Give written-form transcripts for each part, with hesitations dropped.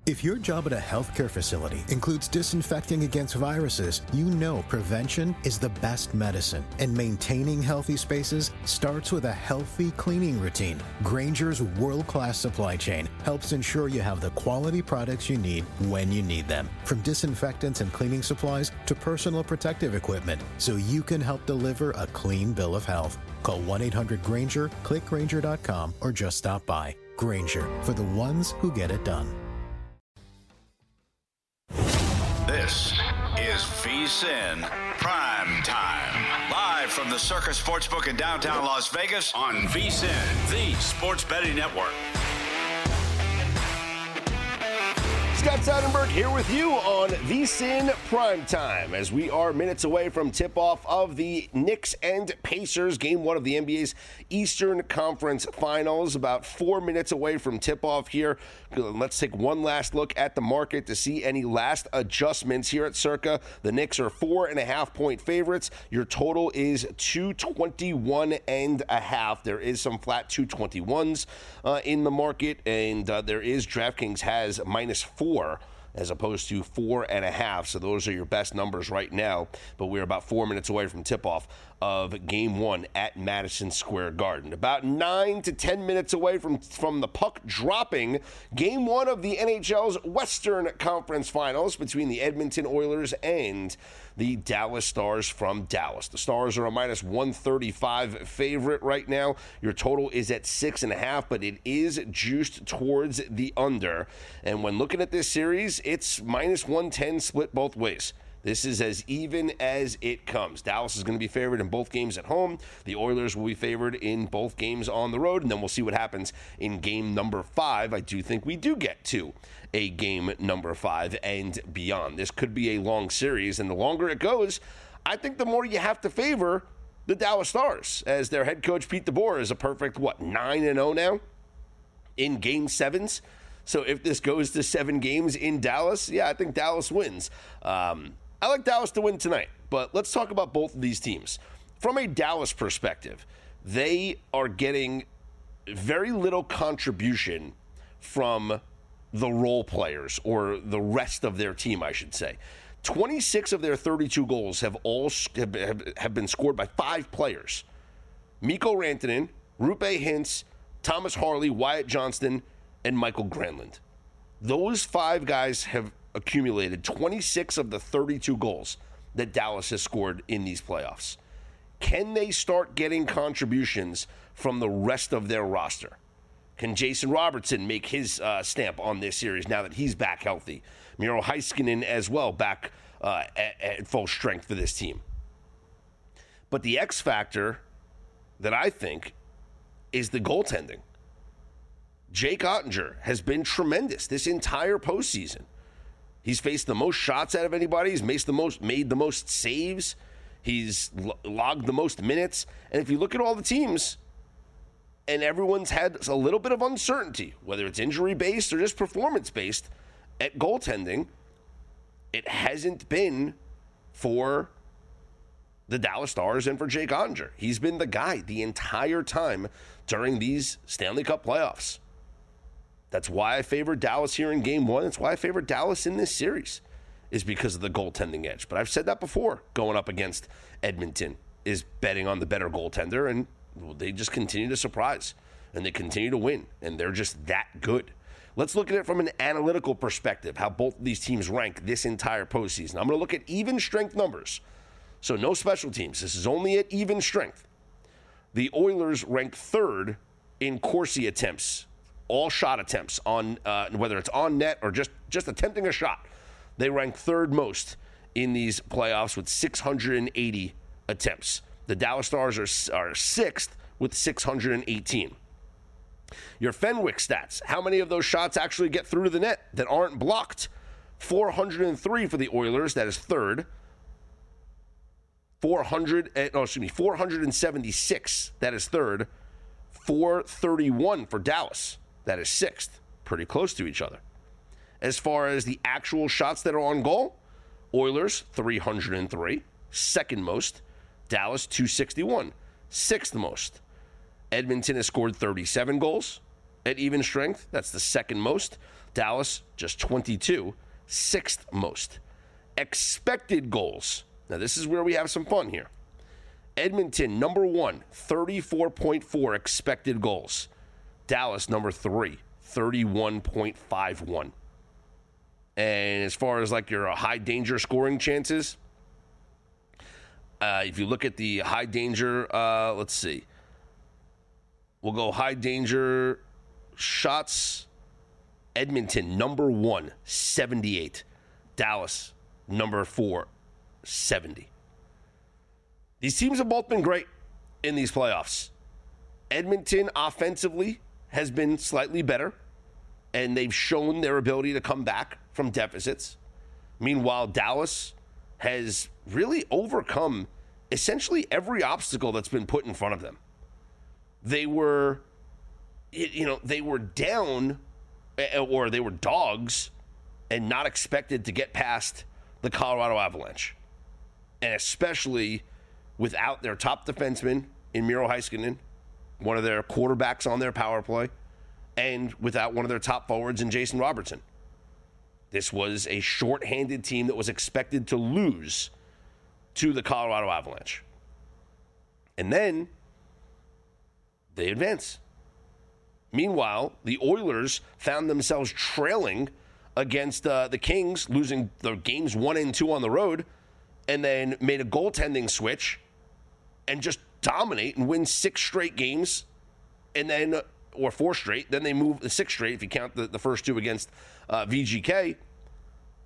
If your job at a healthcare facility includes disinfecting against viruses, you know prevention is the best medicine. And maintaining healthy spaces starts with a healthy cleaning routine. Grainger's world-class supply chain helps ensure you have the quality products you need when you need them. From disinfectants and cleaning supplies to personal protective equipment, so you can help deliver a clean bill of health. Call 1-800-GRAINGER, click Grainger.com, or just stop by. Grainger, for the ones who get it done. This is VSiN PrimeTime. Live from the Circus Sportsbook in downtown Las Vegas on VSiN, the sports betting network. Scott Seidenberg here with you on VSiN Primetime as we are minutes away from tip-off of the Knicks and Pacers, Game 1 of the NBA's Eastern Conference Finals. About 4 minutes away from tip-off here. Let's take one last look at the market to see any last adjustments here at Circa. The Knicks are 4.5-point favorites. Your total is 221.5. There is some flat 221s in the market, and there is DraftKings has -4 as opposed to 4.5. So those are your best numbers right now. But we're about 4 minutes away from tip-off of Game 1 at Madison Square Garden. About 9 to 10 minutes away from the puck dropping, Game 1 of the NHL's Western Conference Finals between the Edmonton Oilers and the Dallas Stars from Dallas. The Stars are a -135 favorite right now. Your total is at 6.5, but it is juiced towards the under. And when looking at this series, it's -110 split both ways. This is as even as it comes. Dallas is going to be favored in both games at home. The Oilers will be favored in both games on the road, and then we'll see what happens in game number 5. I do think we do get to a game number 5 and beyond. This could be a long series, and the longer it goes, I think the more you have to favor the Dallas Stars, as their head coach Pete DeBoer is a perfect, 9-0 now in game 7s. So if this goes to 7 games in Dallas, yeah, I think Dallas wins. I like Dallas to win tonight, but let's talk about both of these teams. From a Dallas perspective, they are getting very little contribution from the role players, or the rest of their team, I should say. 26 of their 32 goals have been scored by 5 players. Mikko Rantanen, Roope Hintz, Thomas Harley, Wyatt Johnston, and Michael Granlund. Those 5 guys have accumulated 26 of the 32 goals that Dallas has scored in these playoffs. Can they start getting contributions from the rest of their roster? Can Jason Robertson make his stamp on this series now that he's back healthy? Miro Heiskanen as well, back at full strength for this team. But the X factor that I think is the goaltending. Jake Ottinger has been tremendous this entire postseason. He's faced the most shots out of anybody. He's made the most saves. He's logged the most minutes. And if you look at all the teams, and everyone's had a little bit of uncertainty, whether it's injury-based or just performance-based, at goaltending, it hasn't been for the Dallas Stars and for Jake Ottinger. He's been the guy the entire time during these Stanley Cup playoffs. That's why I favor Dallas here in Game 1. That's why I favor Dallas in this series, is because of the goaltending edge. But I've said that before, going up against Edmonton is betting on the better goaltender, and they just continue to surprise, and they continue to win, and they're just that good. Let's look at it from an analytical perspective, how both of these teams rank this entire postseason. I'm going to look at even strength numbers. So no special teams. This is only at even strength. The Oilers rank 3rd in Corsi attempts, all shot attempts, on whether it's on net or just attempting a shot. They rank 3rd most in these playoffs with 680 attempts. The Dallas Stars are 6th with 618. Your Fenwick stats, how many of those shots actually get through to the net that aren't blocked? 403 for the Oilers, that is 3rd. 476, that is 3rd. 431 for Dallas, that is 6th. Pretty close to each other. As far as the actual shots that are on goal, Oilers 303, 2nd most. Dallas 261, 6th most. Edmonton has scored 37 goals at even strength. That's the 2nd most. Dallas, just 22, sixth most. Expected goals. Now, this is where we have some fun here. Edmonton, number 1, 34.4 expected goals. Dallas, number 3, 31.51. And as far as like your high danger scoring chances, if you look at the high danger, let's see. We'll go high danger shots. Edmonton, number 1, 78. Dallas, number 4, 70. These teams have both been great in these playoffs. Edmonton offensively has been slightly better, and they've shown their ability to come back from deficits. Meanwhile, Dallas has really overcome essentially every obstacle that's been put in front of them. They were, they were down, or they were dogs and not expected to get past the Colorado Avalanche. And especially without their top defenseman in Miro Heiskanen, one of their quarterbacks on their power play, and without one of their top forwards in Jason Robertson. This was a shorthanded team that was expected to lose to the Colorado Avalanche. And then they advance. Meanwhile, the Oilers found themselves trailing against the Kings, losing the games 1 and 2 on the road, and then made a goaltending switch and just dominate and win 6 straight games, and then, or 4 straight. Then they move the 6 straight if you count the first 2 against VGK.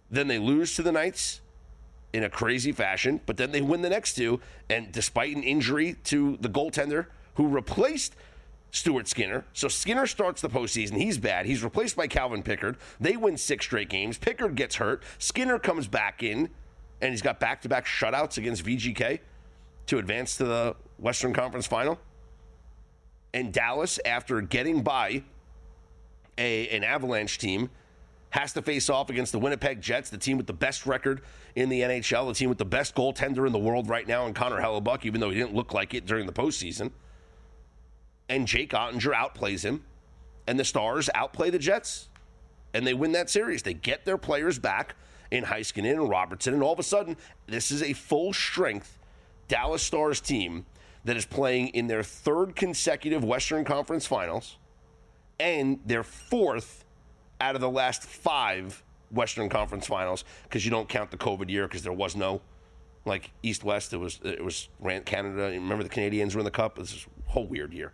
Then they lose to the Knights in a crazy fashion, but then they win the next 2, and despite an injury to the goaltender who replaced Stuart Skinner. So Skinner starts the postseason. He's bad. He's replaced by Calvin Pickard. They win 6 straight games. Pickard gets hurt. Skinner comes back in, and he's got back-to-back shutouts against VGK to advance to the Western Conference Final. And Dallas, after getting by an Avalanche team, has to face off against the Winnipeg Jets, the team with the best record in the NHL, the team with the best goaltender in the world right now in Connor Hellebuck, even though he didn't look like it during the postseason. And Jake Ottinger outplays him, and the Stars outplay the Jets, and they win that series. They get their players back in Heiskanen and Robertson, and all of a sudden, this is a full-strength Dallas Stars team that is playing in their 3rd consecutive Western Conference Finals and their 4th out of the last 5 Western Conference Finals, because you don't count the COVID year because there was no, like, East-West. It was Canada. Remember the Canadians were in the Cup? This is a whole weird year.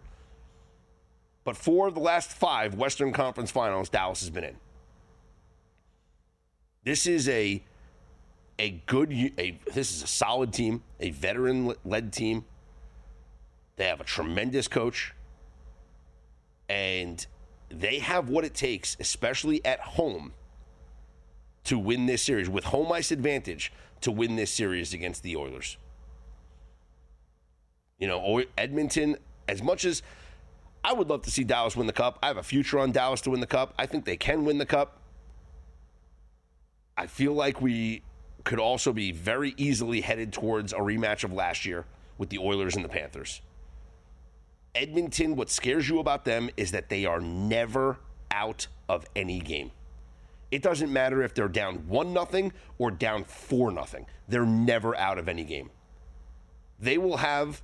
But 4 of the last 5 Western Conference Finals, Dallas has been in. This is a solid team, a veteran-led team. They have a tremendous coach, and they have what it takes, especially at home, to win this series, with home ice advantage, to win this series against the Oilers. Edmonton, as much as I would love to see Dallas win the Cup, I have a future on Dallas to win the Cup. I think they can win the Cup. I feel like we could also be very easily headed towards a rematch of last year with the Oilers and the Panthers. Edmonton, what scares you about them is that they are never out of any game. It doesn't matter if they're down 1-0 or down 4-0. They're never out of any game. They will have,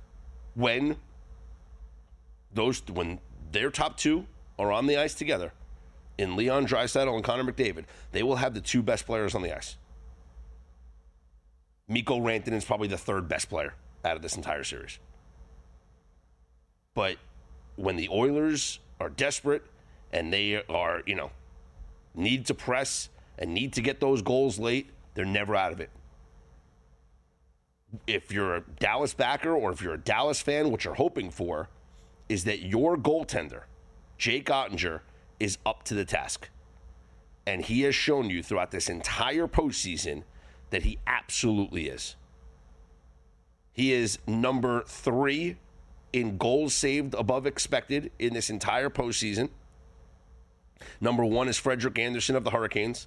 when their top 2 are on the ice together, in Leon Draisaitl and Connor McDavid, they will have the 2 best players on the ice. Mikko Rantanen is probably the 3rd best player out of this entire series. But when the Oilers are desperate and they are, need to press and need to get those goals late, they're never out of it. If you're a Dallas backer or if you're a Dallas fan, what you're hoping for is that your goaltender, Jake Ottinger, is up to the task. And he has shown you throughout this entire postseason that he absolutely is. He is number 3 in goals saved above expected in this entire postseason. Number 1 is Frederik Andersen of the Hurricanes.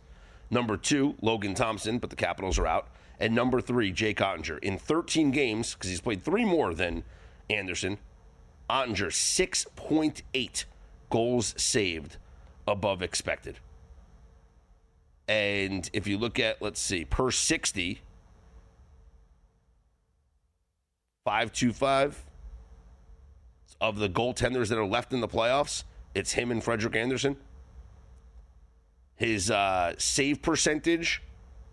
Number 2, Logan Thompson, but the Capitals are out. And number 3, Jake Ottinger. In 13 games, because he's played 3 more than Andersen, Ottinger, 6.8 goals saved above expected. And if you look at, let's see, per 60, 5.25 of the goaltenders that are left in the playoffs, it's him and Frederik Andersen. His save percentage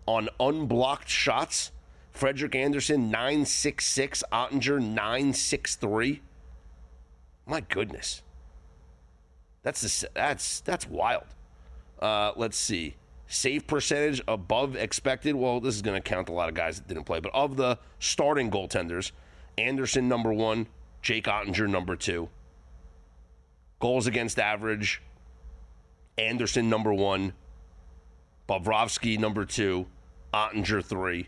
on unblocked shots, Frederik Andersen 9.66, Ottinger 9.63. My goodness, that's wild. Let's see, save percentage above expected. Well, this is going to count a lot of guys that didn't play, but of the starting goaltenders, Andersen number 1, Jake Ottinger number 2. Goals against average, Andersen number 1, Bobrovsky number 2, Ottinger 3.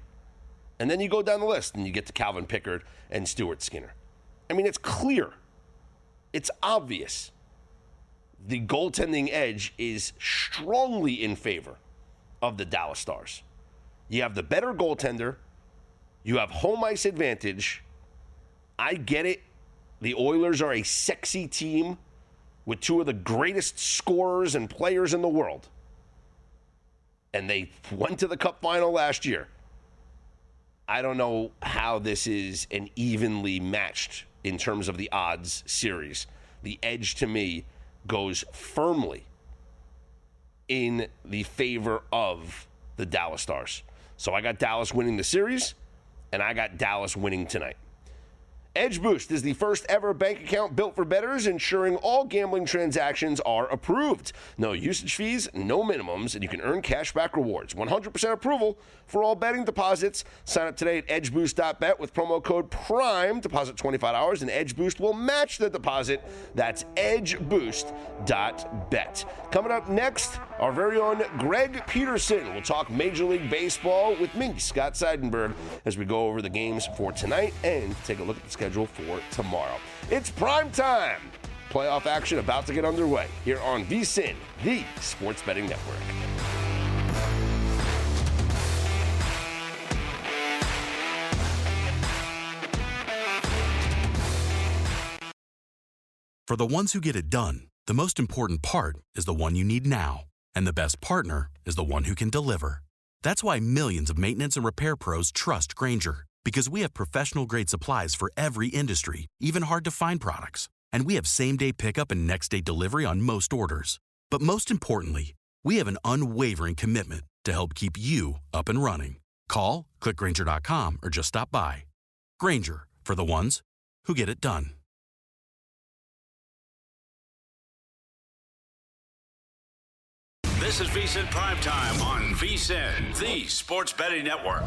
And then you go down the list and you get to Calvin Pickard and Stuart Skinner. I mean, it's clear. It's obvious. The goaltending edge is strongly in favor of the Dallas Stars. You have the better goaltender. You have home ice advantage. I get it. The Oilers are a sexy team with 2 of the greatest scorers and players in the world. And they went to the Cup final last year. I don't know how this is an evenly matched in terms of the odds series. The edge to me goes firmly in the favor of the Dallas Stars. So I got Dallas winning the series, and I got Dallas winning tonight. Edge Boost is the first ever bank account built for bettors, ensuring all gambling transactions are approved. No usage fees, no minimums, and you can earn cashback rewards. 100% approval for all betting deposits. Sign up today at edgeboost.bet with promo code PRIME. Deposit $25, and Edge Boost will match the deposit. That's edgeboost.bet. Coming up next, our very own Greg Peterson will talk Major League Baseball with me, Scott Seidenberg, as we go over the games for tonight and take a look at the schedule for tomorrow. It's prime time. Playoff action about to get underway here on VSiN, the Sports Betting Network. For the ones who get it done, the most important part is the one you need now. And the best partner is the one who can deliver. That's why millions of maintenance and repair pros trust Grainger. Because we have professional-grade supplies for every industry, even hard-to-find products. And we have same-day pickup and next-day delivery on most orders. But most importantly, we have an unwavering commitment to help keep you up and running. Call, click Grainger.com, or just stop by. Grainger, for the ones who get it done. This is VSiN PrimeTime on VSiN, the Sports Betting Network.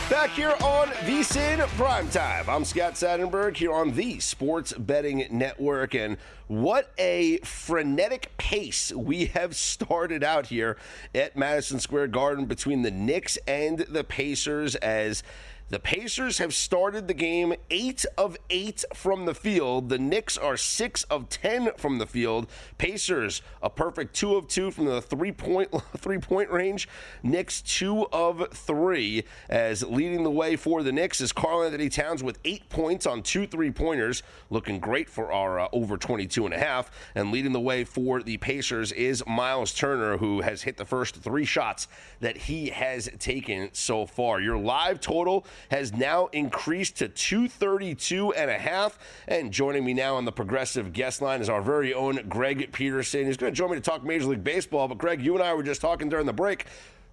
Back here on VSiN PrimeTime. I'm Scott Seidenberg here on the Sports Betting Network. And what a frenetic pace we have started out here at Madison Square Garden between the Knicks and the Pacers, as the Pacers have started the game 8 of 8 from the field. The Knicks are 6 of 10 from the field. Pacers a perfect 2 of 2 from the three-point range. Knicks 2 of 3, as leading the way for the Knicks is Karl-Anthony Towns with 8 points on 2 3-pointers, looking great for our over 22.5. And leading the way for the Pacers is Miles Turner, who has hit the first 3 shots that he has taken so far. Your live total has now increased to 232.5. And joining me now on the Progressive guest line is our very own Greg Peterson. He's going to join me to talk Major League Baseball. But Greg, you and I were just talking during the break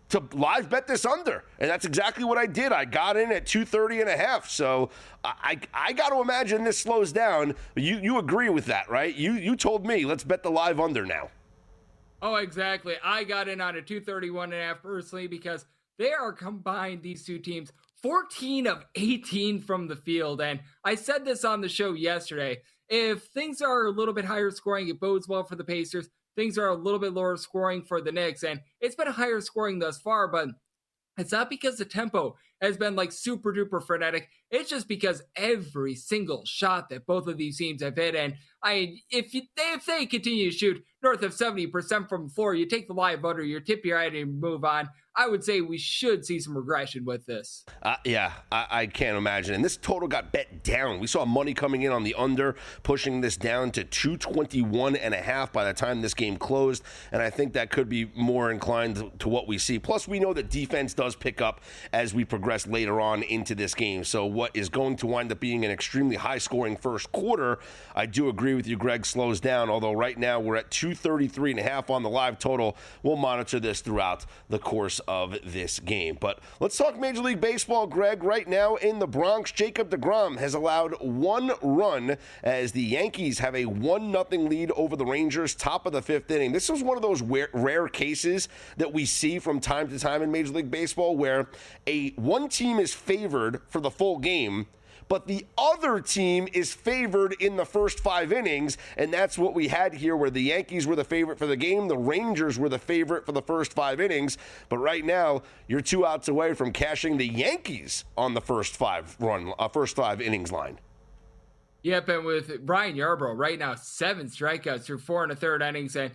to live bet this under, and that's exactly what I did. I got in at 230.5. So I got to imagine this slows down. You agree with that, right? You told me let's bet the live under now. Oh, exactly. I got in on a 231.5 personally because they are combined, these two teams, 14 of 18 from the field. And I said this on the show yesterday. If things are a little bit higher scoring, it bodes well for the Pacers. Things are a little bit lower scoring for the Knicks. And it's been higher scoring thus far, but it's not because the tempo has been like super duper frenetic. It's just because every single shot that both of these teams have hit, and if they continue to shoot north of 70% from the floor, you take the live under, you tip your head and move on. I would say we should see some regression with this. I can't imagine. And this total got bet down. We saw money coming in on the under, pushing this down to 221.5 by the time this game closed. And I think that could be more inclined to what we see. Plus, we know that defense does pick up as we progress later on into this game. So what is going to wind up being an extremely high-scoring first quarter, I do agree with you, Greg, slows down. Although right now we're at 233.5 on the live total. We'll monitor this throughout the course of this game. But let's talk Major League Baseball, Greg. Right now in the Bronx, Jacob deGrom has allowed one run as the Yankees have a 1-0 lead over the Rangers, top of the fifth inning. This is one of those rare cases that we see from time to time in Major League Baseball where one team is favored for the full game, but the other team is favored in the first 5 innings, and that's what we had here where the Yankees were the favorite for the game, the Rangers were the favorite for the first 5 innings, but right now you're 2 outs away from cashing the Yankees on the first 5 innings line. Yep, and with Brian Yarbrough right now, 7 strikeouts through 4 1/3 innings, and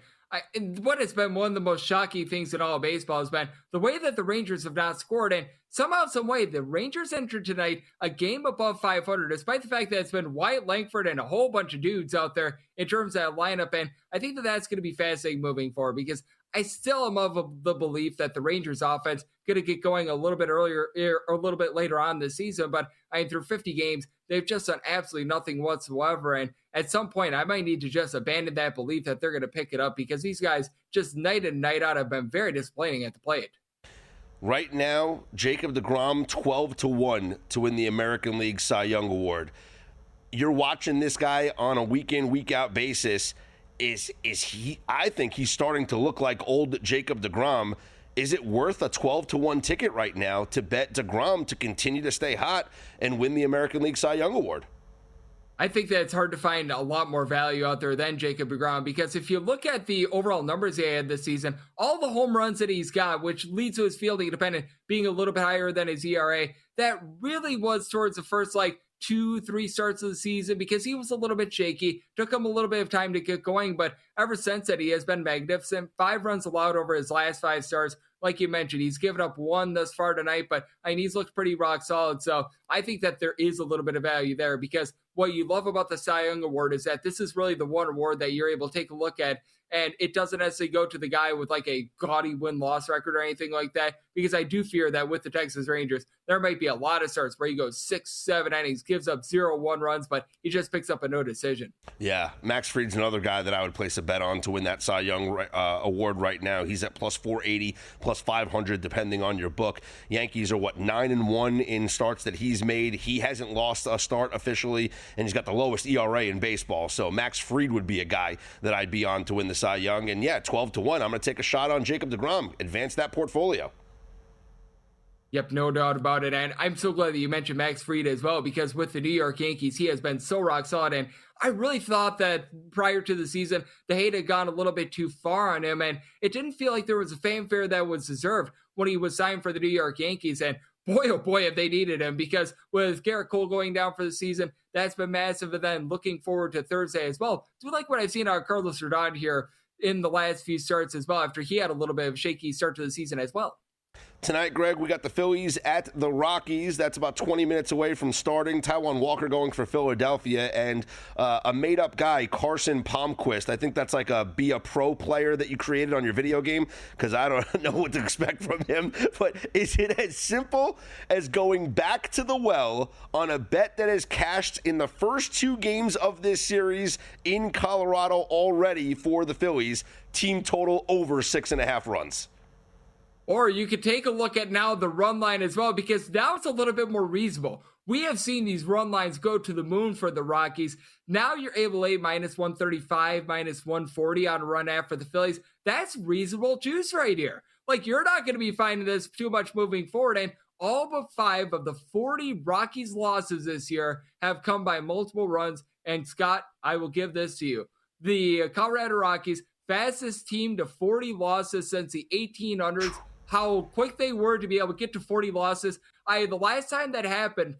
what has been one of the most shocking things in all of baseball has been the way that the Rangers have not scored. And somehow, some way, the Rangers entered tonight a game above 500, despite the fact that it's been Wyatt Langford and a whole bunch of dudes out there in terms of that lineup. And I think that that's going to be fascinating moving forward because I still am of the belief that the Rangers offense going to get going a little bit earlier or a little bit later on this season. But through 50 games, they've just done absolutely nothing whatsoever. And at some point, I might need to just abandon that belief that they're going to pick it up because these guys just night in, night out have been very disappointing at the plate. Right now, Jacob deGrom 12-1 to win the American League Cy Young Award. You're watching this guy on a week in, week out basis. Is he? I think he's starting to look like old Jacob deGrom. Is it worth a 12-1 ticket right now to bet deGrom to continue to stay hot and win the American League Cy Young Award? I think that it's hard to find a lot more value out there than Jacob deGrom because if you look at the overall numbers he had this season, all the home runs that he's got, which leads to his fielding dependent being a little bit higher than his ERA, that really was towards the first 2-3 starts of the season because he was a little bit shaky. Took him a little bit of time to get going, but ever since that, he has been magnificent. 5 runs allowed over his last 5 starts. Like you mentioned, he's given up 1 thus far tonight, but he's looked pretty rock solid. So I think that there is a little bit of value there because what you love about the Cy Young Award is that this is really the one award that you're able to take a look at, and it doesn't necessarily go to the guy with a gaudy win-loss record or anything like that, because I do fear that with the Texas Rangers, there might be a lot of starts where he goes 6-7 innings, gives up 0-1 runs, but he just picks up a no decision. Yeah, Max Fried's another guy that I would place a bet on to win that Cy Young Award right now. He's at plus 480, plus 500, depending on your book. Yankees are, 9-1 in starts that he's made. He hasn't lost a start officially, and he's got the lowest ERA in baseball. So Max Fried would be a guy that I'd be on to win the Cy Young. And 12-1, I'm going to take a shot on Jacob deGrom. Advance that portfolio. Yep, no doubt about it. And I'm so glad that you mentioned Max Fried as well, because with the New York Yankees, he has been so rock solid. And I really thought that prior to the season, the hate had gone a little bit too far on him. And it didn't feel like there was a fanfare that was deserved when he was signed for the New York Yankees. And boy, oh boy, have they needed him, because with Garrett Cole going down for the season, that's been massive. And then looking forward to Thursday as well. Do like what I've seen out of Carlos Rodon here in the last few starts as well, after he had a little bit of a shaky start to the season as well. Tonight, Greg, we got the Phillies at the Rockies. That's about 20 minutes away from starting. Taijuan Walker going for Philadelphia, and a made-up guy, Carson Palmquist. I think that's like be a pro player that you created on your video game, because I don't know what to expect from him. But is it as simple as going back to the well on a bet that has cashed in the first 2 games of this series in Colorado already for the Phillies? Team total over 6.5 runs. Or you could take a look at now the run line as well, because now it's a little bit more reasonable. We have seen these run lines go to the moon for the Rockies. Now you're able to minus 135, minus 140 on a run after the Phillies. That's reasonable juice right here. Like, you're not going to be finding this too much moving forward. And all but 5 of the 40 Rockies losses this year have come by multiple runs. And Scott, I will give this to you. The Colorado Rockies, fastest team to 40 losses since the 1800s. how quick they were to be able to get to 40 losses. The last time that happened,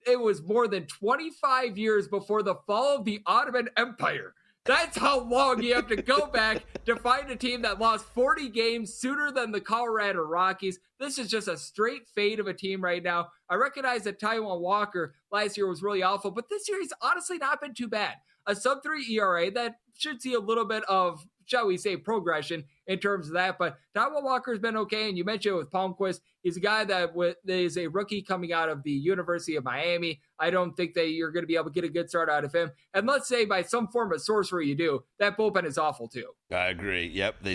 it was more than 25 years before the fall of the Ottoman Empire. That's how long you have to go back to find a team that lost 40 games sooner than the Colorado Rockies. This is just a straight fade of a team right now. I recognize that Taijuan Walker last year was really awful, but this year he's honestly not been too bad. A sub-3 ERA that should see a little bit of, shall we say, progression in terms of that. But Taijuan Walker's been okay, and you mentioned with Palmquist, he's a guy that is a rookie coming out of the University of Miami. I don't think that you're going to be able to get a good start out of him. And let's say by some form of sorcery you do, that bullpen is awful too. I agree. Yep.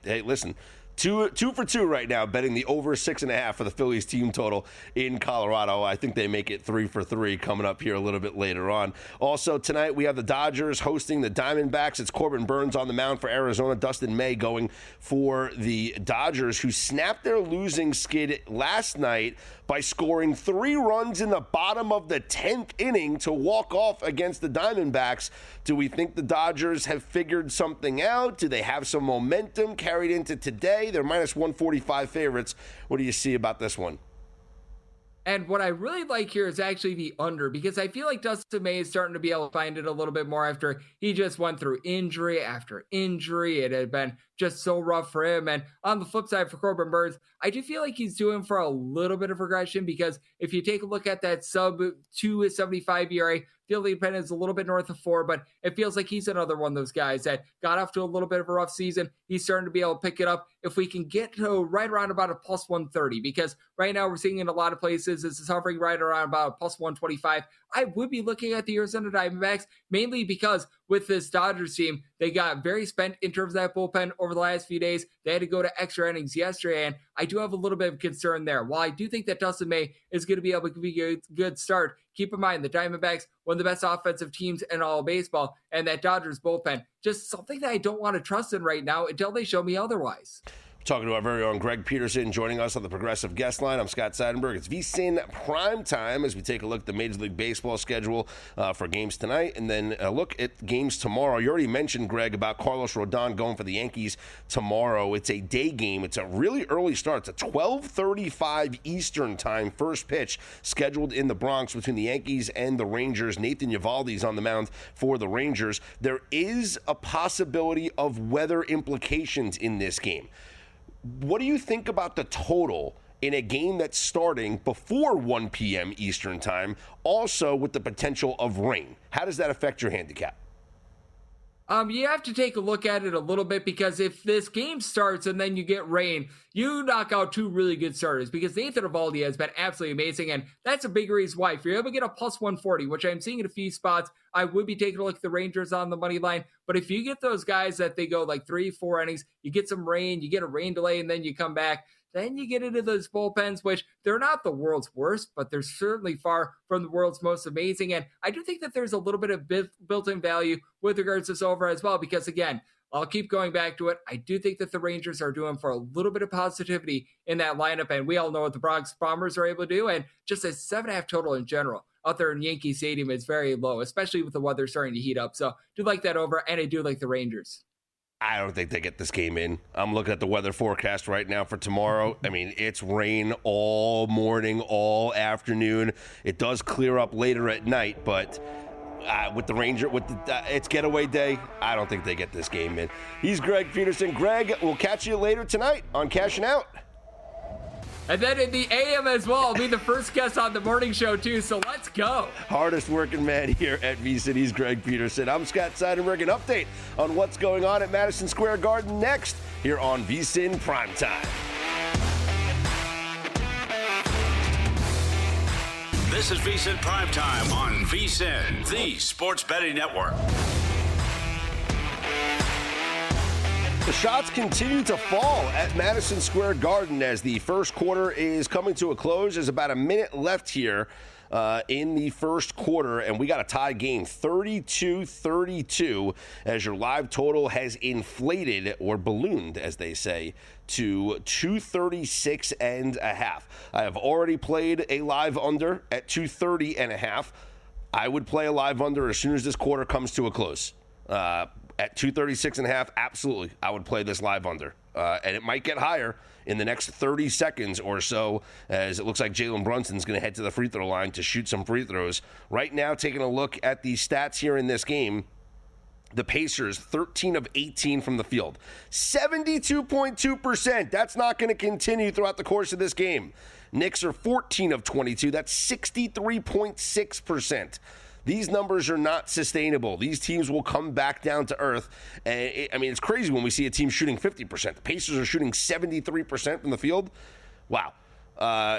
Hey, listen. Two for two right now, betting the over 6.5 for the Phillies team total in Colorado. I think they make it 3 for 3 coming up here a little bit later on. Also, tonight we have the Dodgers hosting the Diamondbacks. It's Corbin Burns on the mound for Arizona. Dustin May going for the Dodgers, who snapped their losing skid last night by scoring 3 runs in the bottom of the 10th inning to walk off against the Diamondbacks. Do we think the Dodgers have figured something out? Do they have some momentum carried into today? They're minus 145 favorites. What do you see about this one? And what I really like here is actually the under, because I feel like Dustin May is starting to be able to find it a little bit more after he just went through injury after injury. It had been just so rough for him. And on the flip side for Corbin Burns, I do feel like he's doing for a little bit of regression, because if you take a look at that sub 2.75 ERA, fielding independence is a little bit north of 4, but it feels like he's another one of those guys that got off to a little bit of a rough season. He's starting to be able to pick it up. If we can get to right around about a plus 130, because right now we're seeing in a lot of places this is hovering right around about a plus 125. I would be looking at the Arizona Diamondbacks, mainly because with this Dodgers team, they got very spent in terms of that bullpen over the last few days. They had to go to extra innings yesterday, and I do have a little bit of concern there. While I do think that Dustin May is going to be able to be a good start, keep in mind the Diamondbacks, one of the best offensive teams in all of baseball, and that Dodgers bullpen, just something that I don't want to trust in right now until they show me otherwise. Talking to our very own Greg Peterson, joining us on the Progressive Guest Line. I'm Scott Seidenberg. It's VSiN PrimeTime as we take a look at the Major League Baseball schedule for games tonight, and then a look at games tomorrow. You already mentioned, Greg, about Carlos Rodon going for the Yankees tomorrow. It's a day game. It's a really early start. It's a 12:35 Eastern time first pitch scheduled in the Bronx between the Yankees and the Rangers. Nathan Eovaldi's on the mound for the Rangers. There is a possibility of weather implications in this game. What do you think about the total in a game that's starting before 1 p.m. Eastern time, also with the potential of rain? How does that affect your handicap? You have to take a look at it a little bit, because if this game starts and then you get rain, you knock out 2 really good starters, because Nathan Eovaldi has been absolutely amazing, and that's a big reason why. If you're able to get a plus 140, which I'm seeing in a few spots, I would be taking a look at the Rangers on the money line. But if you get those guys that they go like 3-4 innings, you get some rain, you get a rain delay, and then you come back, then you get into those bullpens, which they're not the world's worst, but they're certainly far from the world's most amazing. And I do think that there's a little bit of built-in value with regards to this over as well, because again, I'll keep going back to it. I do think that the Rangers are doing for a little bit of positivity in that lineup, and we all know what the Bronx Bombers are able to do, and just a 7.5 total in general out there in Yankee Stadium is very low, especially with the weather starting to heat up. So I do like that over, and I do like the Rangers. I don't think they get this game in. I'm looking at the weather forecast right now for tomorrow. I mean, it's rain all morning, all afternoon. It does clear up later at night, but with the Ranger, it's getaway day, I don't think they get this game in. He's Greg Peterson. Greg, we'll catch you later tonight on Cashing Out. And then in the AM as well, I'll be the first guest on the morning show too, so let's go. Hardest working man here at VSiN. He's Greg Peterson. I'm Scott Seidenberg. An update on what's going on at Madison Square Garden next here on VSiN PrimeTime. This is VSiN PrimeTime on VSiN, the sports betting network. The shots continue to fall at Madison Square Garden as the first quarter is coming to a close. There's about a minute left here in the first quarter, and we got a tie game, 32-32, as your live total has inflated, or ballooned, as they say, to 236.5. I have already played a live under at 230.5. I would play a live under as soon as this quarter comes to a close. At 236.5, absolutely, I would play this live under. And it might get higher in the next 30 seconds or so, as it looks like Jalen Brunson's going to head to the free throw line to shoot some free throws. Right now, taking a look at the stats here in this game, the Pacers, 13 of 18 from the field. 72.2%. That's not going to continue throughout the course of this game. Knicks are 14 of 22. That's 63.6%. These numbers are not sustainable. These teams will come back down to earth. And it's crazy when we see a team shooting 50%. The Pacers are shooting 73% from the field. Wow.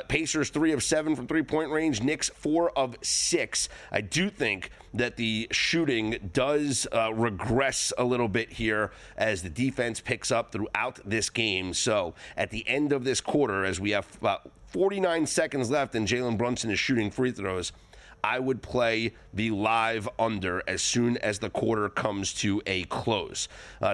Pacers 3 of 7 from three-point range. Knicks 4 of 6. I do think that the shooting does regress a little bit here as the defense picks up throughout this game. So at the end of this quarter, as we have about 49 seconds left and Jalen Brunson is shooting free throws, I would play the live under as soon as the quarter comes to a close.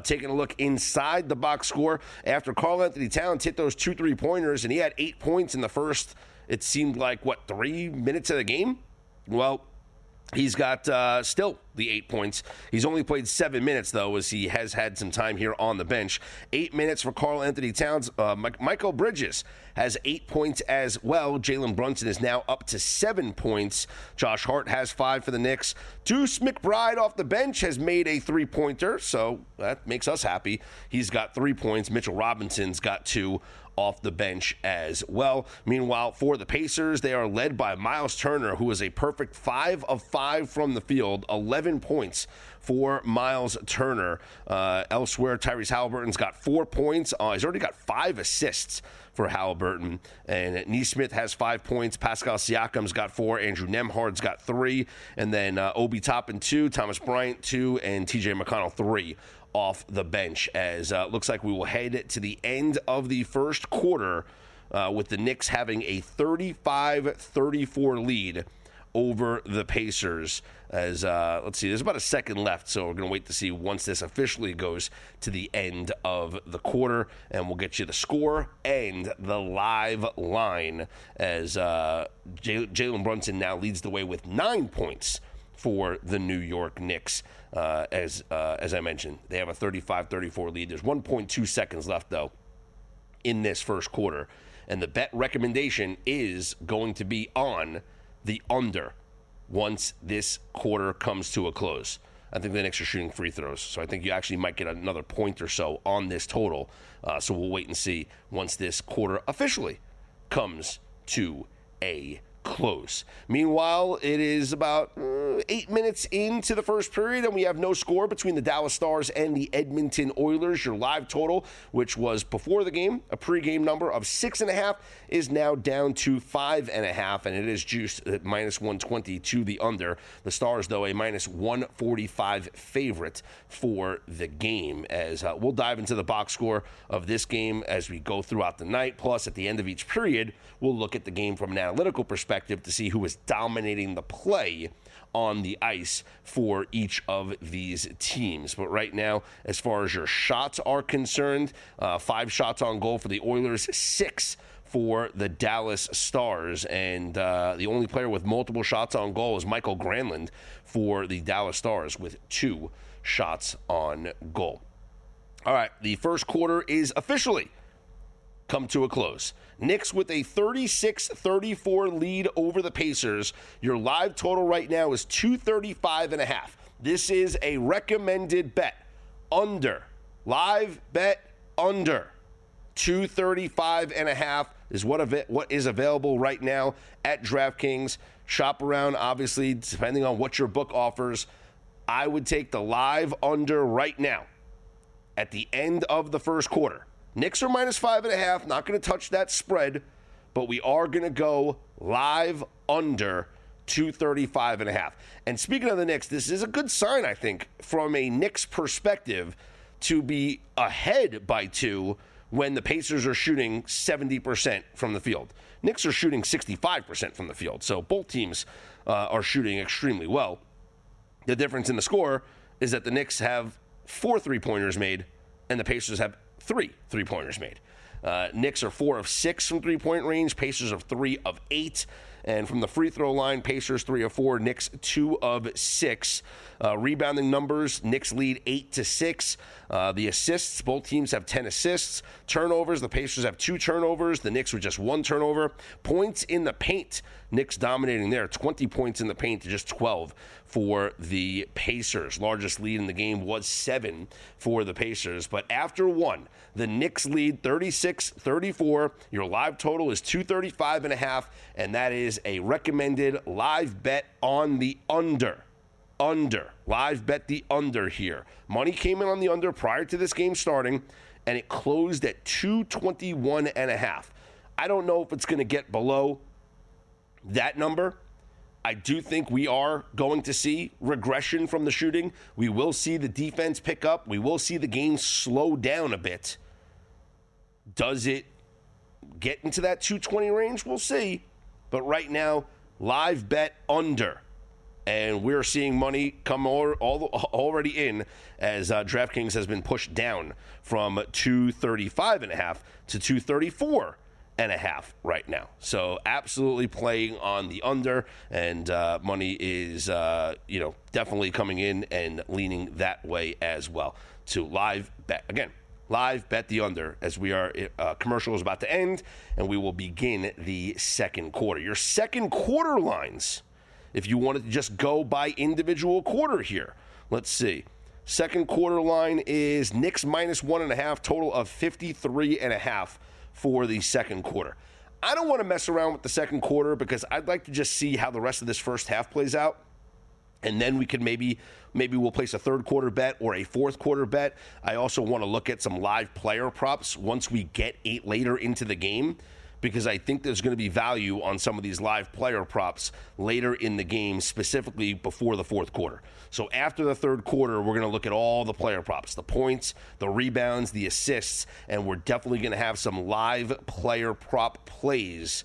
Taking a look inside the box score, after Karl-Anthony Towns hit those 2 3-pointers and he had 8 points in the first, it seemed like, 3 minutes of the game? Well, he's got still the 8 points. He's only played 7 minutes, though, as he has had some time here on the bench. 8 minutes for Karl-Anthony Towns. Michael Bridges has 8 points as well. Jalen Brunson is now up to 7 points. Josh Hart has 5 for the Knicks. Deuce McBride off the bench has made a 3-pointer, so that makes us happy. He's got 3 points. Mitchell Robinson's got 2 off the bench as well. Meanwhile, for the Pacers, they are led by Miles Turner, who is a perfect 5 of 5 from the field, 11 points for Miles Turner. Elsewhere, Tyrese Halliburton's got 4 points. He's already got 5 assists for Halliburton. And Nesmith has 5 points. Pascal Siakam's got 4. Andrew Nembhard's got 3. And then Obi Toppin 2, Thomas Bryant 2, and TJ McConnell 3 off the bench, as looks like we will head to the end of the first quarter with the Knicks having a 35-34 lead over the Pacers. As let's see, there's about a second left, so we're going to wait to see once this officially goes to the end of the quarter, and we'll get you the score and the live line, as Jalen Brunson now leads the way with 9 points for the New York Knicks. As I mentioned, they have a 35-34 lead. There's 1.2 seconds left, though, in this first quarter. And the bet recommendation is going to be on the under once this quarter comes to a close. I think the Knicks are shooting free throws, so I think you actually might get another point or so on this total. So we'll wait and see once this quarter officially comes to a close. Meanwhile, it is about 8 minutes into the first period, and we have no score between the Dallas Stars and the Edmonton Oilers. Your live total, which was before the game, a pregame number of 6.5, is now down to 5.5, and it is juiced at -120 to the under. The Stars, though, a -145 favorite for the game. As we'll dive into the box score of this game as we go throughout the night. Plus, at the end of each period, we'll look at the game from an analytical perspective to see who is dominating the play on the ice for each of these teams. But right now, as far as your shots are concerned, 5 shots on goal for the Oilers, 6 for the Dallas Stars. And the only player with multiple shots on goal is Michael Granlund for the Dallas Stars with 2 shots on goal. All right, the first quarter is officially come to a close. Knicks with a 36-34 lead over the Pacers. Your live total right now is 235.5. This is a recommended bet. Under. Live bet under. 235.5 is what is available right now at DraftKings. Shop around, obviously, depending on what your book offers. I would take the live under right now at the end of the first quarter. Knicks are -5.5, not going to touch that spread, but we are going to go live under 235.5. And speaking of the Knicks, this is a good sign, I think, from a Knicks perspective to be ahead by 2 when the Pacers are shooting 70% from the field. Knicks are shooting 65% from the field, so both teams are shooting extremely well. The difference in the score is that the Knicks have 4 3-pointers made and the Pacers have 3 3-pointers made. Knicks are 4 of 6 from three-point range. Pacers are 3 of 8. And from the free throw line, Pacers 3 of 4, Knicks 2 of 6. Rebounding numbers, Knicks lead 8-6. The assists, both teams have 10 assists. Turnovers, the Pacers have 2 turnovers. The Knicks with just 1 turnover. Points in the paint, Knicks dominating there. 20 points in the paint to just 12 for the Pacers. Largest lead in the game was 7 for the Pacers. But after one, the Knicks lead 36-34. Your live total is 235.5, and that is a recommended live bet on the under. Live bet the under here. Money came in on the under prior to this game starting, and it closed at 221.5. I don't know if it's going to get below that number. I do think we are going to see regression from the shooting. We will see the defense pick up. We will see the game slow down a bit. Does it get into that 220 range? We'll see. But right now, live bet under. And we're seeing money come already in as DraftKings has been pushed down from 235.5 to 234.5 right now. So absolutely playing on the under, and money is definitely coming in and leaning that way as well to live bet. Again, live bet the under as we are commercial is about to end, and we will begin the second quarter. Your second quarter lines, if you wanted to just go by individual quarter here. Let's see. Second quarter line is Knicks minus 1.5, total of 53.5 for the second quarter. I don't want to mess around with the second quarter because I'd like to just see how the rest of this first half plays out. And then we could maybe we'll place a third quarter bet or a fourth quarter bet. I also want to look at some live player props once we get later into the game, because I think there's going to be value on some of these live player props later in the game, specifically before the fourth quarter. So after the third quarter, we're going to look at all the player props, the points, the rebounds, the assists, and we're definitely going to have some live player prop plays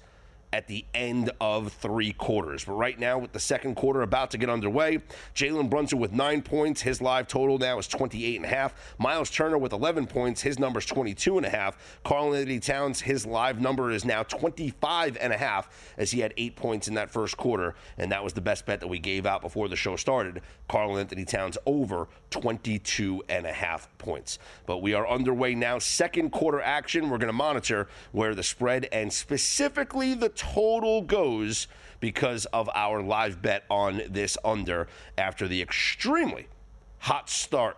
at the end of three quarters. But right now, with the second quarter about to get underway, Jalen Brunson with 9 points. His live total now is 28.5. Miles Turner with 11 points. His number is 22.5. Karl-Anthony Towns, his live number is now 25.5, as he had 8 points in that first quarter, and that was the best bet that we gave out before the show started. Karl-Anthony Towns over 22.5 points. But we are underway now. Second quarter action. We're going to monitor where the spread and specifically the total goes because of our live bet on this under after the extremely hot start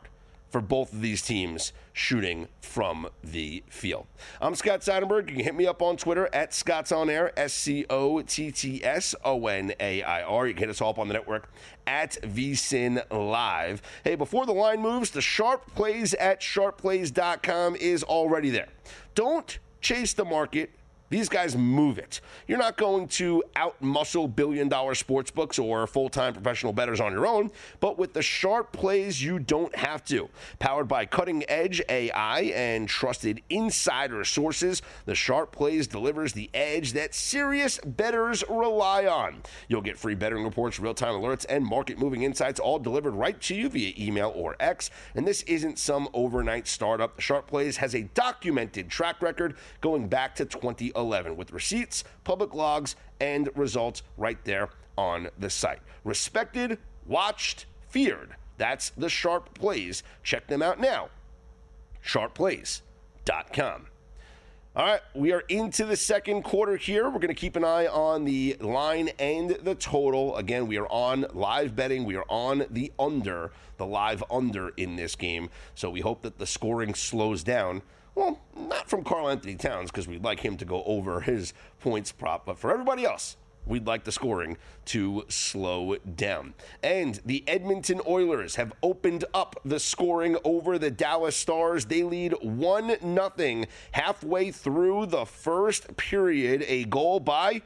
for both of these teams shooting from the field. I'm Scott Seidenberg. You can hit me up on Twitter at ScottsOnAir, ScottsOnAir. You can hit us all up on the network at VSiN Live. Hey, before the line moves, the Sharp Plays at sharpplays.com is already there. Don't chase the market. These guys move it. You're not going to out-muscle billion-dollar sports books or full-time professional bettors on your own, but with the Sharp Plays, you don't have to. Powered by cutting-edge AI and trusted insider sources, the Sharp Plays delivers the edge that serious bettors rely on. You'll get free betting reports, real-time alerts, and market-moving insights all delivered right to you via email or X. And this isn't some overnight startup. The Sharp Plays has a documented track record going back to 2011 with receipts, public logs, and results right there on the site. Respected, watched, feared. That's the Sharp Plays. Check them out now. sharpplays.com. All right, we are into the second quarter here. We're going to keep an eye on the line and the total. Again, we are on live betting. We are on the under, the live under in this game. So we hope that the scoring slows down. Well, not from Karl-Anthony Towns, because we'd like him to go over his points prop, but for everybody else, we'd like the scoring to slow down. And the Edmonton Oilers have opened up the scoring over the Dallas Stars. They lead 1-0 halfway through the first period. A goal by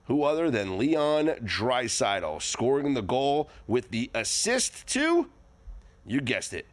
who other than Leon Draisaitl, scoring the goal with the assist to, you guessed it,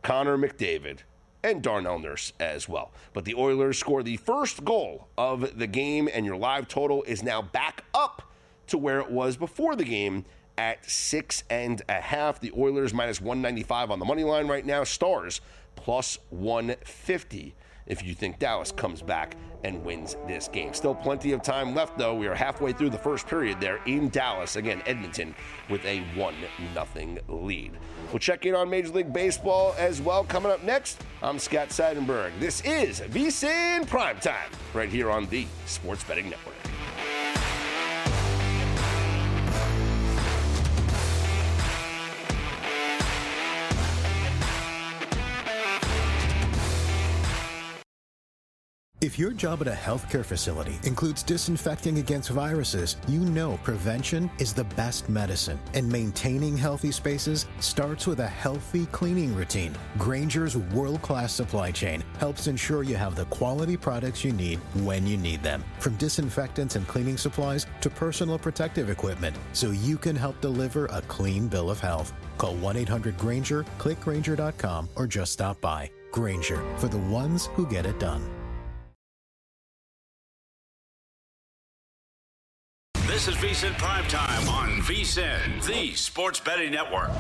Connor McDavid. And Darnell Nurse as well. But the Oilers score the first goal of the game, and your live total is now back up to where it was before the game at 6.5. The Oilers minus 195 on the money line right now. Stars plus 150 if you think Dallas comes back and wins this game. Still plenty of time left, though. We are halfway through the first period there in Dallas. Again, Edmonton with a 1-0 lead. We'll check in on Major League Baseball as well. Coming up next, I'm Scott Seidenberg. This is VSiN PrimeTime right here on the Sports Betting Network. If your job at a healthcare facility includes disinfecting against viruses, you know prevention is the best medicine. And maintaining healthy spaces starts with a healthy cleaning routine. Grainger's world-class supply chain helps ensure you have the quality products you need when you need them. From disinfectants and cleaning supplies to personal protective equipment, so you can help deliver a clean bill of health. Call 1-800-GRAINGER, click Grainger.com, or just stop by. Grainger, for the ones who get it done. This is VSiN PrimeTime on VSiN, the Sports Betting Network.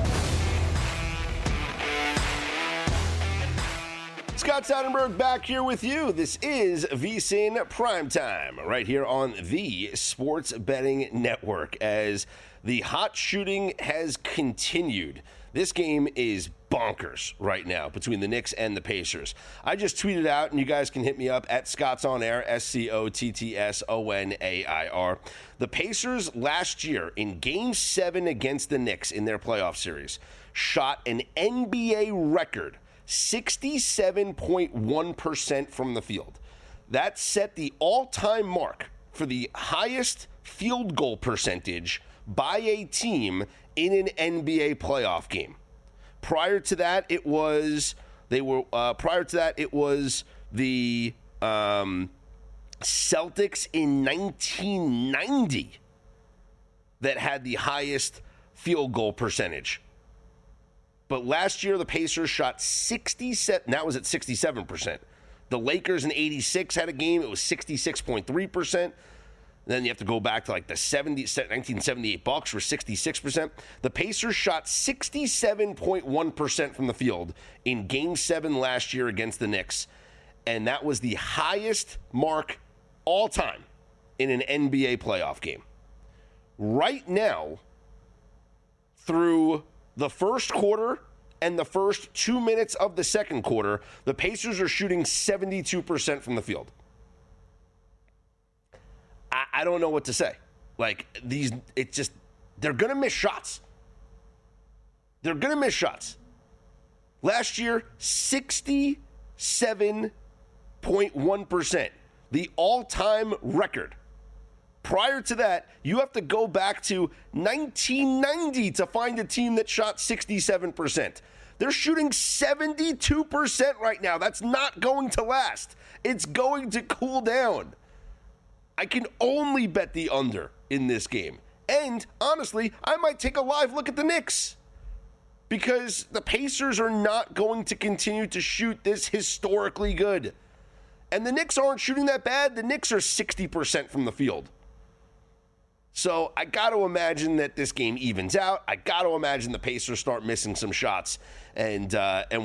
Scott Seidenberg back here with you. This is VSiN PrimeTime right here on the Sports Betting Network. As the hot shooting has continued, this game is bonkers right now between the Knicks and the Pacers. I just tweeted out, and you guys can hit me up at Scott's On Air, SCOTTSONAIR. The Pacers last year in Game 7 against the Knicks in their playoff series shot an NBA record 67.1% from the field. That set the all-time mark for the highest field goal percentage by a team in an NBA playoff game. Prior to that, it was the Celtics in 1990 that had the highest field goal percentage. But last year, the Pacers shot 67. That was at 67%. The Lakers in 86 had a game. It was 66.3%. Then you have to go back to like the 1978 Bucks were 66%. The Pacers shot 67.1% from the field in Game 7 last year against the Knicks. And that was the highest mark all time in an NBA playoff game. Right now, through the first quarter and the first 2 minutes of the second quarter, the Pacers are shooting 72% from the field. I don't know what to say. Like, they're going to miss shots. They're going to miss shots. Last year, 67.1%, the all-time record. Prior to that, you have to go back to 1990 to find a team that shot 67%. They're shooting 72% right now. That's not going to last. It's going to cool down. I can only bet the under in this game. And honestly, I might take a live look at the Knicks because the Pacers are not going to continue to shoot this historically good. And the Knicks aren't shooting that bad. The Knicks are 60% from the field. So I got to imagine that this game evens out. I got to imagine the Pacers start missing some shots, and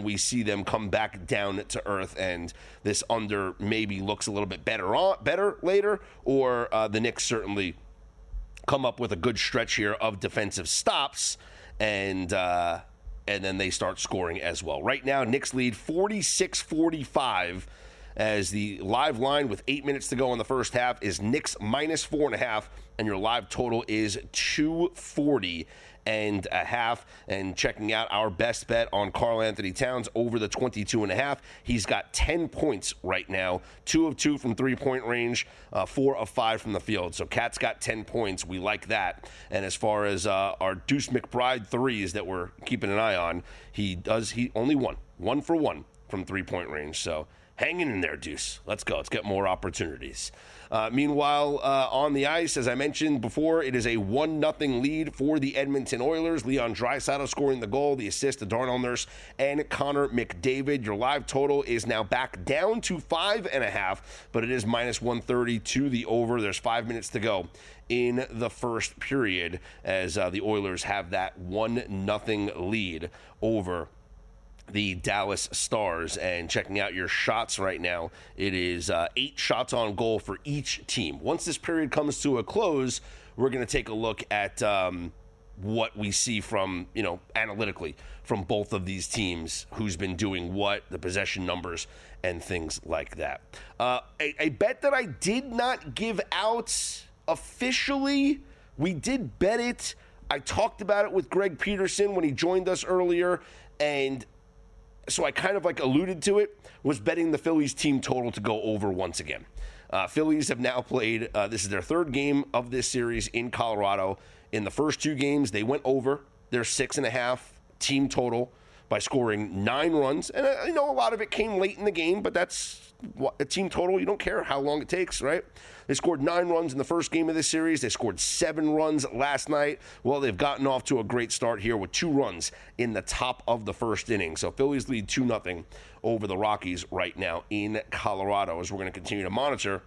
we see them come back down to earth, and this under maybe looks a little bit better later, or the Knicks certainly come up with a good stretch here of defensive stops, and then they start scoring as well. Right now, Knicks lead 46-45. As the live line with 8 minutes to go in the first half is Knicks minus 4.5, and your live total is 240.5. And checking out our best bet on Karl Anthony Towns over the 22.5. He's got 10 points right now, 2 of 2 from three-point range, 4 of 5 from the field. So Cat's got 10 points. We like that. And as far as our Deuce McBride threes that we're keeping an eye on, he only one for one from three-point range. So Hanging in there, Deuce. Let's go. Let's get more opportunities. Meanwhile, on the ice, as I mentioned before, it is a 1-0 lead for the Edmonton Oilers. Leon Draisaitl scoring the goal, the assist to Darnell Nurse and Connor McDavid. Your live total is now back down to 5.5, but it is minus 130 to the over. There's 5 minutes to go in the first period as the Oilers have that 1-0 lead over the Dallas Stars. And checking out your shots right now, it is 8 shots on goal for each team. Once this period comes to a close, we're going to take a look at what we see from, analytically from both of these teams, who's been doing what, the possession numbers, and things like that. A bet that I did not give out officially, we did bet it. I talked about it with Greg Peterson when he joined us earlier, and so I kind of alluded to it, was betting the Phillies team total to go over once again. Phillies have now played, this is their third game of this series in Colorado. In the first 2 games, they went over their 6.5 team total by scoring 9 runs. And I know a lot of it came late in the game, but that's a team total. You don't care how long it takes, right? They scored 9 runs in the first game of this series. They scored 7 runs last night. Well, they've gotten off to a great start here with 2 runs in the top of the first inning. So Phillies lead 2-0 over the Rockies right now in Colorado, as we're going to continue to monitor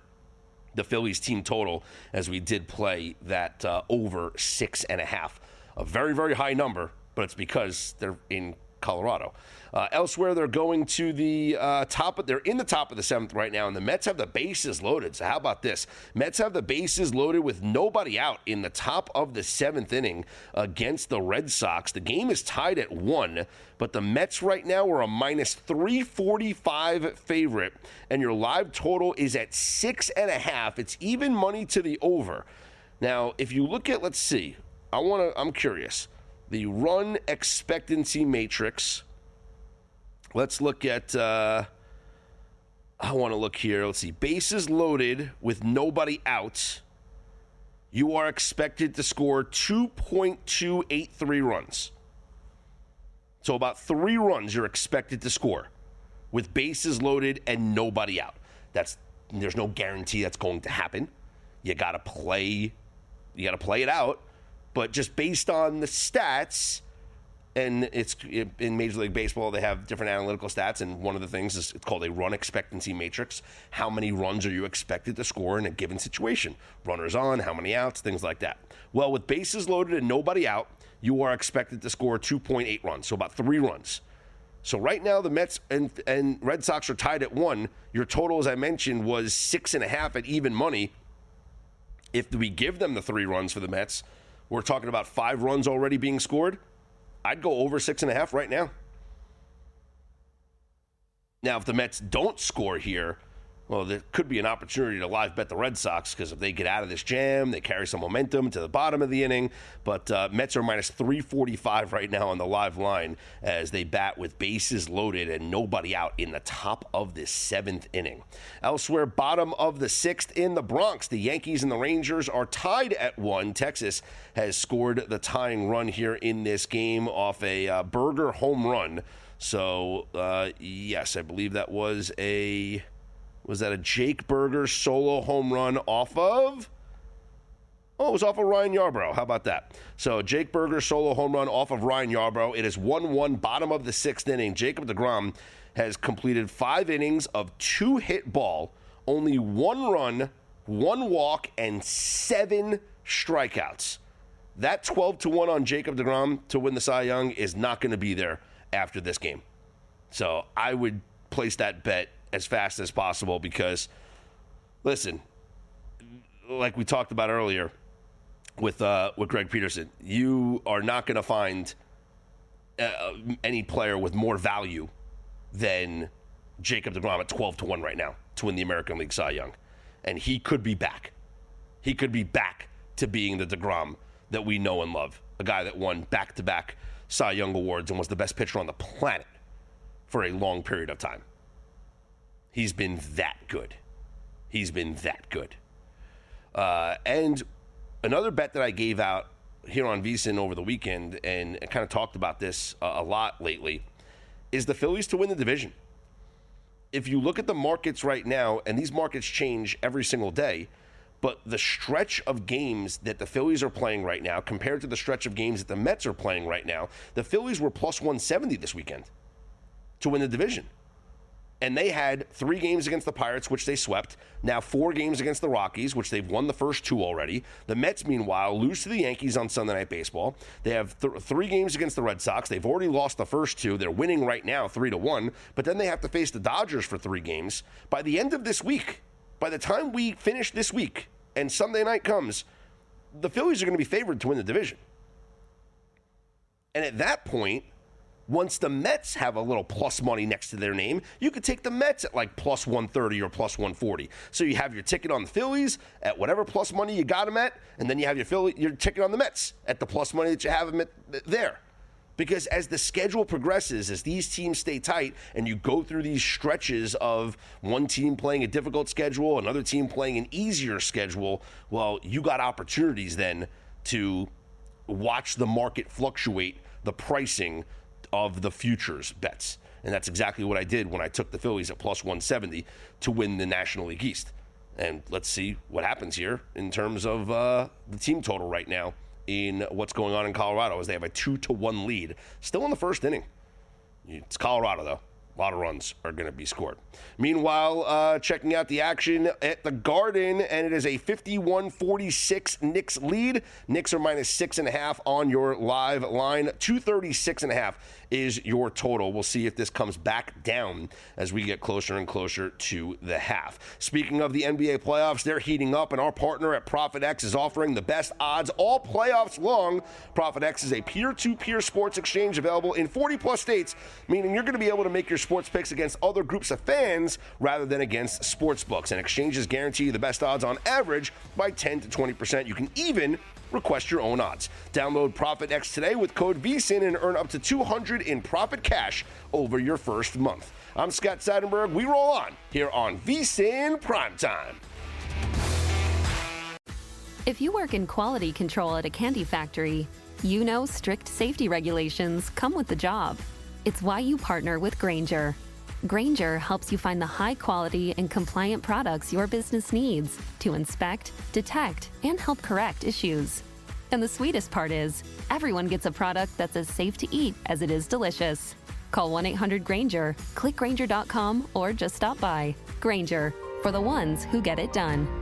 the Phillies team total as we did play that over 6.5. A very, very high number, but it's because they're in Colorado. Elsewhere, they're going to the they're in the top of the 7th right now, and the Mets have the bases loaded. So how about this? Mets have the bases loaded with nobody out in the top of the 7th inning against the Red Sox. The game is tied at 1, but the Mets right now are a minus 345 favorite, and your live total is at 6.5. It's even money to the over. Now, if you look at, let's see, I'm curious. The run expectancy matrix. Let's look at, I want to look here. Let's see. Bases loaded with nobody out. You are expected to score 2.283 runs. So about 3 runs you're expected to score with bases loaded and nobody out. There's no guarantee that's going to happen. You got to play it out. But just based on the stats, and it's in Major League Baseball, they have different analytical stats, and one of the things is it's called a run expectancy matrix. How many runs are you expected to score in a given situation? Runners on, how many outs, things like that. Well, with bases loaded and nobody out, you are expected to score 2.8 runs, so about 3 runs. So right now, the Mets and Red Sox are tied at 1. Your total, as I mentioned, was 6.5 at even money. If we give them the 3 runs for the Mets, we're talking about 5 runs already being scored. I'd go over 6.5 right now. Now, if the Mets don't score here, well, there could be an opportunity to live bet the Red Sox, because if they get out of this jam, they carry some momentum to the bottom of the inning. But Mets are minus 345 right now on the live line as they bat with bases loaded and nobody out in the top of this 7th inning. Elsewhere, bottom of the 6th in the Bronx, the Yankees and the Rangers are tied at 1. Texas has scored the tying run here in this game off a Berger home run. So, yes, I believe that was a Jake Berger solo home run off of? Oh, it was off of Ryan Yarbrough. How about that? So Jake Berger solo home run off of Ryan Yarbrough. It is 1-1, bottom of the 6th inning. Jacob deGrom has completed 5 innings of 2 hit ball, only 1 run, 1 walk, and 7 strikeouts. That 12-1 on Jacob deGrom to win the Cy Young is not going to be there after this game. So I would place that bet as fast as possible because, listen, like we talked about earlier with Greg Peterson, you are not going to find any player with more value than Jacob deGrom at 12-1 right now to win the American League Cy Young. And he could be back. He could be back to being the deGrom that we know and love, a guy that won back-to-back Cy Young awards and was the best pitcher on the planet for a long period of time. He's been that good. He's been that good. And another bet that I gave out here on VSiN over the weekend, and I kind of talked about this a lot lately, is the Phillies to win the division. if you look at the markets right now, and these markets change every single day, but the stretch of games that the Phillies are playing right now compared to the stretch of games that the Mets are playing right now, the Phillies were plus 170 this weekend to win the division. And they had 3 games against the Pirates, which they swept. Now 4 games against the Rockies, which they've won the first 2 already. The Mets, meanwhile, lose to the Yankees on Sunday Night Baseball. They have 3 games against the Red Sox. They've already lost the first 2. They're winning right now 3-1. But then they have to face the Dodgers for 3 games. By the end of this week, by the time we finish this week and Sunday night comes, the Phillies are going to be favored to win the division. And at that point, once the Mets have a little plus money next to their name, you could take the Mets at like plus 130 or plus 140. So you have your ticket on the Phillies at whatever plus money you got them at, and then you have your ticket on the Mets at the plus money that you have them at there. Because as the schedule progresses, as these teams stay tight, and you go through these stretches of one team playing a difficult schedule, another team playing an easier schedule, well, you got opportunities then to watch the market fluctuate, the pricing of the futures bets. And that's exactly what I did when I took the Phillies at plus 170 to win the National League East. And let's see what happens here in terms of the team total right now in what's going on in Colorado, as they have a 2-1 lead. Still in the first inning. It's Colorado, though. A lot of runs are going to be scored. Meanwhile, checking out the action at the Garden, and it is a 51-46 Knicks lead. Knicks are minus 6.5 on your live line. 236.5 is your total. We'll see if this comes back down as we get closer and closer to the half. Speaking of the NBA playoffs, they're heating up, and our partner at ProfitX is offering the best odds all playoffs long. ProfitX is a peer-to-peer sports exchange available in 40-plus states, meaning you're going to be able to make your sports picks against other groups of fans rather than against sports books. And exchanges guarantee you the best odds on average by 10 to 20%. You can even request your own odds. Download ProfitX today with code VSiN and earn up to $200 in profit cash over your first month. I'm Scott Seidenberg. We roll on here on VSiN PrimeTime. If you work in quality control at a candy factory, you know strict safety regulations come with the job. It's why you partner with Grainger. Grainger helps you find the high-quality and compliant products your business needs to inspect, detect, and help correct issues. And the sweetest part is, everyone gets a product that's as safe to eat as it is delicious. Call 1-800-GRAINGER, click Grainger.com, or just stop by. Grainger, for the ones who get it done.